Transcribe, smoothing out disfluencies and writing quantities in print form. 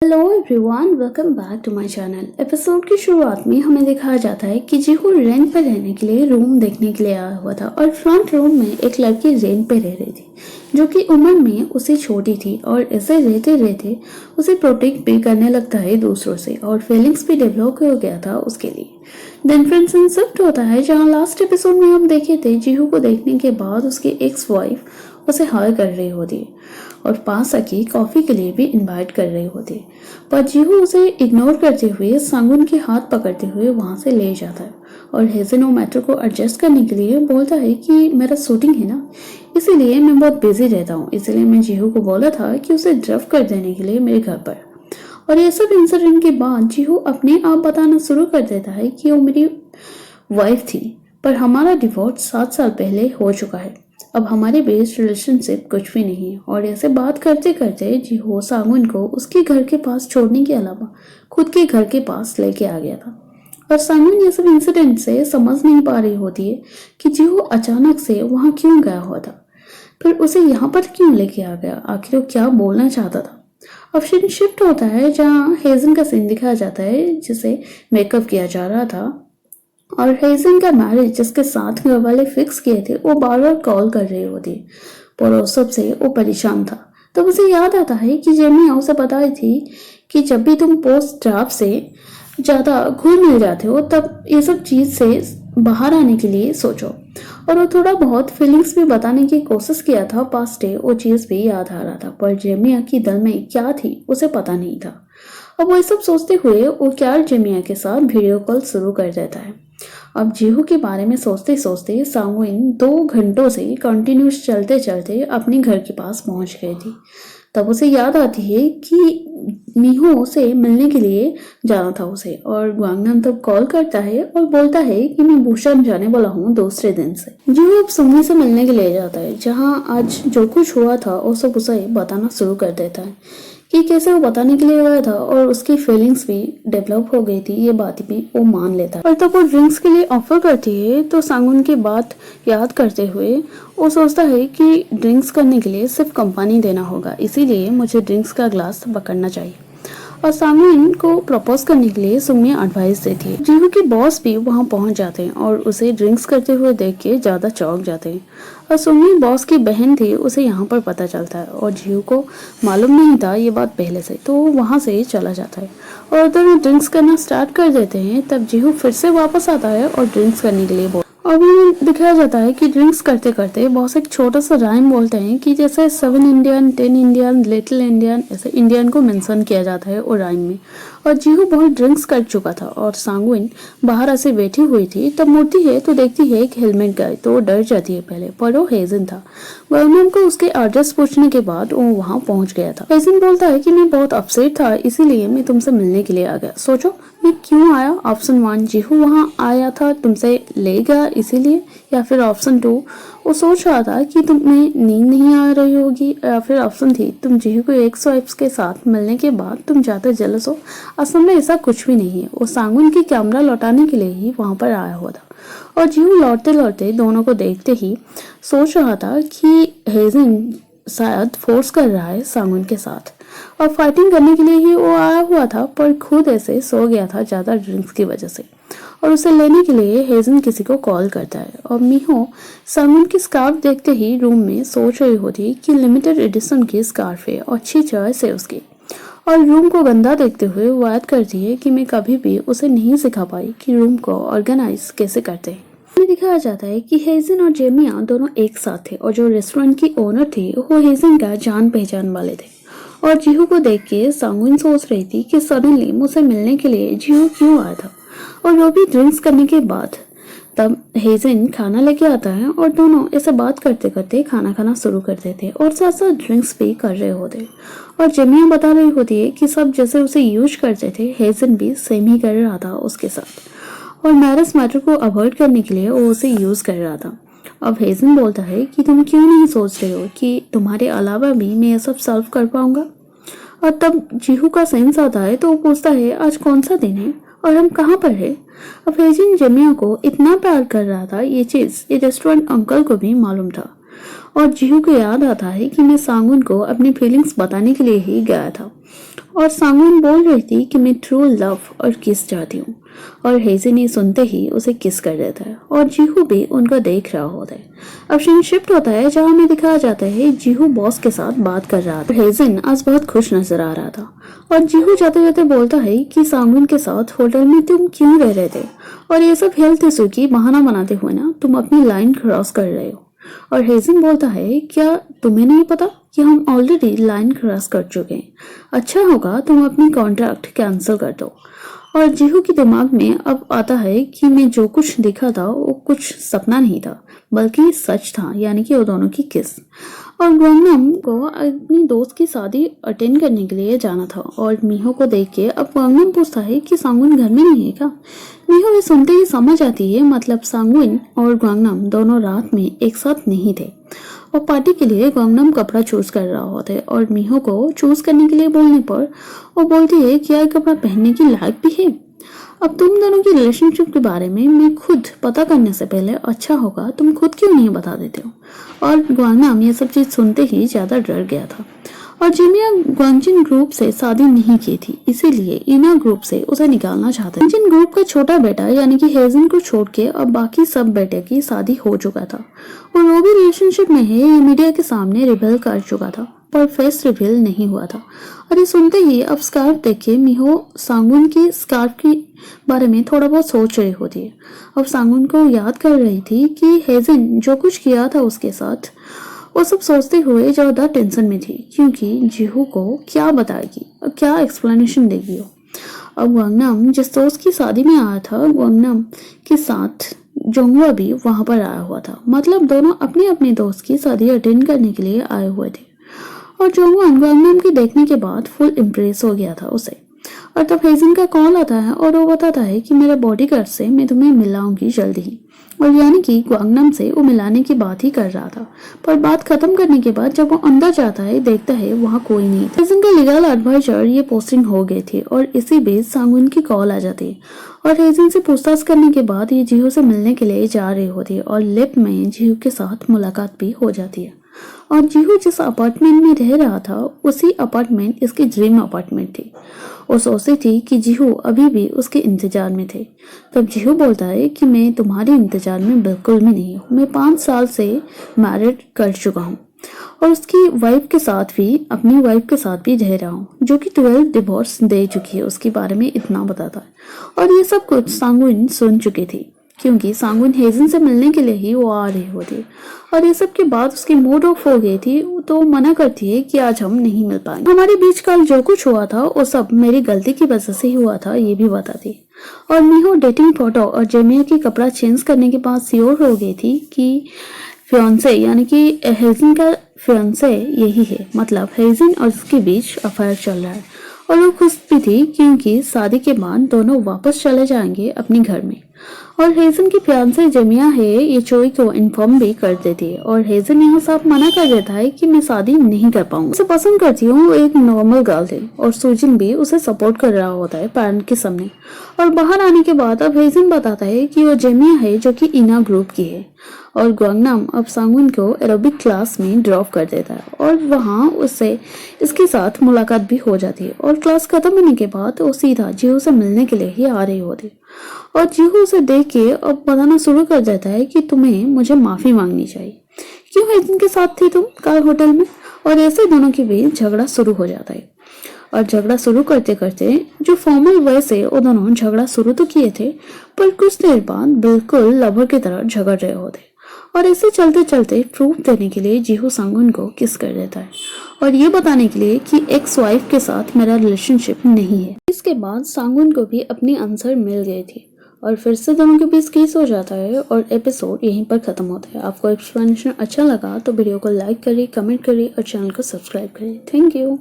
Hello everyone, welcome back to my channel. Episode की शुरुआत में हमें दिखाया जाता है कि जीहू रेंट पर रहने के लिए रूम देखने के लिए आया हुआ था और फ्रंट रूम में एक लड़की रेंट पे रह रही थी जो कि उम्र में उससे छोटी थी और ऐसे रहते रहते उसे प्रोटेक्ट भी करने लगता है दूसरों से और फीलिंग्स भी डेवलप हो गया था उसके लिए। देन फ्रेंड्स शिफ्ट होता है जहाँ लास्ट एपिसोड में हम देखे थे जीहू को देखने के बाद उसकी एक्स वाइफ उसे हायर कर रही होती है और पास आके कॉफी के लिए भी इनवाइट कर रही होती है, पर जीहू उसे इग्नोर करते हुए सांगुन के हाथ पकड़ते हुए वहां से ले जाता है और हेजन और मैटर को एडजस्ट करने के लिए बोलता है कि मेरा शूटिंग है ना, इसीलिए मैं बहुत बिजी रहता हूँ, इसलिए मैं जीहू को बोला था कि उसे ड्राइव कर देने के लिए मेरे घर पर। और ये सब इंसिडेंट के बाद जीहू अपने आप बताना शुरू कर देता है कि वो मेरी वाइफ थी, पर हमारा डिवोर्स 7 साल पहले हो चुका है, अब हमारे बीच रिलेशनशिप कुछ भी नहीं है। और ऐसे बात करते करते जीहू सांगुन को उसके घर के पास छोड़ने के अलावा खुद के घर के पास लेके आ गया था और सांगुन ये सब इंसिडेंट से समझ नहीं पा रही होती है कि जीहू अचानक से वहां क्यों गया हुआ था, फिर उसे यहाँ पर क्यों लेके आ गया, आखिर वो क्या बोलना चाहता था। अब सीन शिफ्ट होता है जहाँ हेजन का सीन दिखाया जाता है जिसे मेकअप किया जा रहा था और हेजन का मैरिज जिसके साथ घर वाले फिक्स किए थे वो बार बार कॉल कर रही होती, पर उस सब से वो परेशान था। तब उसे याद आता है कि जेमिया उसे बताई थी कि जब भी तुम पोस्ट ड्राफ्ट से ज़्यादा घुल मिल जाते हो तब ये सब चीज़ से बाहर आने के लिए सोचो, और वो थोड़ा बहुत फीलिंग्स भी बताने की कोशिश किया था पास्ट डे, वो चीज़ भी याद आ रहा था, पर जेमिया की दिल में क्या थी उसे पता नहीं था। अब वो ये सब सोचते हुए वो क्यार जेमिया के साथ वीडियो कॉल शुरू कर देता है। अब जीहू के बारे में सोचते सोचते सांगुइन 2 घंटों से कंटिन्यूस चलते चलते अपने घर के पास पहुंच गई थी। तब उसे याद आती है कि मीहो से मिलने के लिए जाना था उसे, और ग्वांगनाम तब कॉल करता है और बोलता है कि मैं बुशान जाने वाला हूँ दूसरे दिन से। जीहू अब सुमी से मिलने के लिए जाता है जहाँ आज जो कुछ हुआ था वो सब उसे बताना शुरू कर देता है कि कैसे वो बताने के लिए गया था और उसकी फीलिंग्स भी डेवलप हो गई थी, ये बात भी वो मान लेता है। और तब वो ड्रिंक्स के लिए ऑफर करती है तो सांगुन की बात याद करते हुए वो सोचता है कि ड्रिंक्स करने के लिए सिर्फ कंपनी देना होगा, इसीलिए मुझे ड्रिंक्स का ग्लास पकड़ना चाहिए। और सांगुन को प्रपोज करने के लिए सुमिया एडवाइस देती है। जीहू के बॉस भी वहां पहुंच जाते हैं और उसे ड्रिंक्स करते हुए देख के ज्यादा चौंक जाते हैं। और सुमी बॉस की बहन थी, उसे यहाँ पर पता चलता है और जीहू को मालूम नहीं था ये बात पहले से, तो वहां से चला जाता है और दोनों ड्रिंक्स करना स्टार्ट कर देते हैं। तब जीहू फिर से वापस आता है और ड्रिंक्स करने के लिए और भी दिखाया जाता है कि ड्रिंक्स करते करते बहुत एक छोटा सा राइम बोलते हैं कि जैसे 7 इंडियन 10 इंडियन लिटिल इंडियन, ऐसे इंडियन को मेंशन किया जाता है और राइम में। और जीहू बहुत ड्रिंक्स कर चुका था और सांगुइन बाहर ऐसे बैठी हुई थी, तब मुड़ती है तो देखती है एक हेलमेट गाय, तो वो डर जाती है पहले, पर वो हेजन था। गवर्नमेंट को उसके एड्रेस पूछने के बाद वो वहाँ पहुंच गया था। हेजन बोलता है कि मैं बहुत अपसेट था इसीलिए मैं तुमसे मिलने के लिए आ गया। सोचो मैं क्यों आया? ऑप्शन 1 जीहू वहाँ आया था तुमसे ले गया इसीलिए, या फिर ऑप्शन 2 वो सोच रहा था कि तुम्हें नींद नहीं आ रही होगी, या फिर ऑप्शन 3 तुम जीहू को एक्स वाइफ्स के साथ मिलने के बाद तुम ज्यादा जेलस हो। असल में ऐसा कुछ भी नहीं है, वो सांगुन की कैमरा लौटाने के लिए ही वहां पर आया हुआ था। और जीहू लौटते लौटते दोनों को देखते ही सोच रहा था कि हेजन शायद फोर्स कर रहा है सांगुन के साथ और फाइटिंग करने के लिए ही वो आया हुआ था, पर खुद ऐसे सो गया था ज्यादा ड्रिंक्स की वजह से। और उसे लेने के लिए हेजन किसी को कॉल करता है और मीहो सांगुन की स्कार्फ देखते ही रूम में सोच रही होती कि लिमिटेड एडिशन की स्कार्फ है और अच्छी चॉइस है उसकी, और रूम को गंदा देखते हुए वो याद करती है कि मैं कभी भी उसे नहीं सिखा पाई कि रूम को ऑर्गेनाइज कैसे करते हैं। में दिखाया जाता है कि हेजन और जेमिया दोनों एक साथ थे और जो रेस्टोरेंट की ओनर थी वो हेजन का जान पहचान वाले थे। और जीहू को देख के सांगुइन सोच रही थी कि सडनली मुझसे मिलने के लिए जीहू क्यों आया था, और वो भी ड्रिंक्स करने के बाद। तब हेजन खाना लेके आता है और दोनों ऐसे बात करते करते खाना खाना शुरू कर देते हैं और साथ साथ ड्रिंक्स भी कर रहे होते। और जेमिया बता रही होती है कि सब जैसे उसे यूज करते थे हेजन भी सेम ही कर रहा था उसके साथ, और मैरिज मैटर को अवॉइड करने के लिए वो उसे यूज कर रहा था। अब हेजन बोलता है कि तुम क्यों नहीं सोच रहे हो कि तुम्हारे अलावा भी मैं ये सब सॉल्व कर पाऊंगा। और तब जीहू का सेंस आता है तो वो पूछता है आज कौन सा दिन है और हम कहाँ पर है। अब हेजन जेमिया को इतना प्यार कर रहा था, ये चीज ये रेस्टोरेंट अंकल को भी मालूम था और जीहू को याद आता है कि मैं सांगुन को अपनी फीलिंग्स बताने के लिए ही गया था और सांगुन बोल रही थी कि मैं ट्रू लव और किस चाहती हूँ और हेजिन ये सुनते ही उसे किस कर देता है और जीहू भी उनको देख रहा होता है। अब सीन शिफ्ट होता है जहाँ हमें दिखाया जाता है जीहू बॉस के साथ बात कर रहा था। हेजिन आज बहुत खुश नजर आ रहा था और जीहू जाते जाते बोलता है कि सांगुन के साथ होटल में तुम क्यों रह रहे थे और ये सब हेल्थ इशू की बहाना बनाते हुए ना तुम अपनी लाइन क्रॉस कर रहे हो। और हेजिन बोलता है क्या तुम्हें नहीं पता कि हम ऑलरेडी लाइन क्रॉस कर चुके हैं, अच्छा होगा तुम अपनी कॉन्ट्रैक्ट कैंसिल कर दो। और जीहू के दिमाग में अब आता है कि मैं जो कुछ देखा था वो कुछ सपना नहीं था बल्कि सच था, यानी कि वो दोनों की किस। और ग्वांगनम को अपनी दोस्त की शादी अटेंड करने के लिए जाना था और मीहो को देख के अब ग्वांगनम पूछता है कि सांगुन घर में नहीं है क्या। मीहो ये सुनते ही समझ आती है मतलब सांगुन और ग्वांगनम दोनों रात में एक साथ नहीं थे और पार्टी के लिए ग्वांगनम कपड़ा चूज कर रहा होता है और मीहो को चूज करने के लिए बोलने पर वो बोलती है क्या ये कपड़ा पहनने की लायक भी है। अब तुम दोनों की रिलेशनशिप के बारे में मैं खुद पता करने से पहले अच्छा होगा तुम खुद क्यों नहीं बता देते हो। और ग्वांगनम ये सब चीज सुनते ही ज्यादा डर गया था और जिमिया ग्वांजिन ग्रुप से शादी नहीं की थी इसीलिए इना ग्रुप से उसे निकालना चाहते हैं। ग्वांजिन ग्रुप का छोटा बेटा यानी कि हेजिन को छोड़ के अब बाकी सब बेटे की शादी हो चुका था और वो भी रिलेशनशिप में है, ये मीडिया के सामने रिवील कर चुका था पर फेस रिवील नहीं हुआ था। और ये सुनते ही अब स्कार्फ देख के मीहो सांगुन की स्कार्फ के बारे में थोड़ा बहुत सोच रही होती है। अब सांगुन को याद कर रही थी कि हेजिन जो कुछ किया था उसके साथ वो सब सोचते हुए ज्यादा टेंशन में थी क्योंकि जीहू को क्या बताएगी और क्या एक्सप्लेनेशन देगी वो। अब ग्वांगनम जिस दोस्त की शादी में आया था ग्वांगनम के साथ जोंगवा भी वहां पर आया हुआ था, मतलब दोनों अपने अपने दोस्त की शादी अटेंड करने के लिए आए हुए थे। और जोंगवा ग्वांगनम की देखने के बाद फुल इम्प्रेस हो गया था उसे। और तब हेजिन का कॉल आता है और वो बताता है कि मेरे बॉडीगार्ड से मैं तुम्हें मिलाऊंगी जल्दी ही, और यानी कि ग्वांगनम से वो मिलाने की बात ही कर रहा था। पर बात खत्म करने के बाद जब वो अंदर जाता है देखता है वहाँ कोई नहीं था। हेजिन का लीगल एडवाइजर ये पोस्टिंग हो गई थी और इसी बीच सांगुन की कॉल आ जाती है और हेजिन से पूछताछ करने के बाद ये जीहू से मिलने के लिए जा रही होती है और लिफ्ट में जीहू के साथ मुलाकात भी हो जाती है। और जीहू जिस अपार्टमेंट में रह रहा था उसी अपार्टमेंट इसकी ड्रीम अपार्टमेंट थी और सोचती थी कि जीहू अभी भी उसके इंतजार में थे। तब जीहू बोलता है कि मैं तुम्हारे इंतजार में बिल्कुल भी नहीं हूँ, मैं 5 साल से मैरिड कर चुका हूँ और उसकी वाइफ के साथ भी अपनी वाइफ के साथ भी रह रहा हूँ जो कि 12 डिवोर्स दे चुकी है, उसके बारे में इतना बताता है। और ये सब कुछ सांगुन सुन चुकी थी क्योंकि सांगुन हेजिन से मिलने के लिए ही वो आ रही होती और ये सब के बाद उसकी मूड ऑफ हो गई थी तो मना करती है कि आज हम नहीं मिल पाएंगे, हमारे बीच कल जो कुछ हुआ था वो सब मेरी गलती की वजह से ही हुआ था ये भी बताती। और मीहो डेटिंग फोटो और जेमिया की कपड़ा चेंज करने के बाद श्योर हो गई थी कि फियांसे यानी कि हेजिन का फियांसे यही है, मतलब हेजिन और उसके बीच अफेयर चल रहा है। और वो खुश भी थी क्योंकि शादी के बाद दोनों वापस चले जाएंगे अपने घर में। और हेजिन की फियांसे जेमिया है ये चोई को इन्फॉर्म भी कर देती है और हेजिन यहाँ साफ मना कर देता है कि मैं शादी नहीं कर पाऊंगा, उसे पसंद करती हूँ, वो एक नॉर्मल गर्ल थी। और सुजिन भी उसे सपोर्ट कर रहा होता है पेरेंट के सामने। और बाहर आने के बाद अब हेजिन बताता है कि वो जेमिया है जो कि इना ग्रुप की है और ग्वांगनम अब सांगुन को एरोबिक क्लास में ड्रॉप कर देता है और वहाँ उससे इसके साथ मुलाकात भी हो जाती है। और क्लास खत्म होने के बाद वो सीधा जीहू से मिलने के लिए ही आ रही होती और जीहू उसे देख के अब बताना शुरू कर देता है कि तुम्हें मुझे माफी मांगनी चाहिए, क्यों हेजिन के साथ थी तुम कल होटल में। और ऐसे दोनों के बीच झगड़ा शुरू हो जाता है और झगड़ा शुरू करते करते जो फॉर्मल वे से वो दोनों झगड़ा शुरू तो किए थे पर कुछ देर बाद बिल्कुल लवर की तरह झगड़ रहे होते और ऐसे चलते चलते प्रूफ देने के लिए जीहू सांगुन को किस कर देता है और ये बताने के लिए कि एक्स वाइफ के साथ मेरा रिलेशनशिप नहीं है। इसके बाद सांगुन को भी अपनी आंसर मिल गई थी और फिर से दोनों के बीच केस हो जाता है और एपिसोड यहीं पर खत्म होता है। आपको एक्सप्लेनेशन अच्छा लगा तो वीडियो को लाइक करिए, कमेंट करिए और चैनल को सब्सक्राइब करिए। Thank you.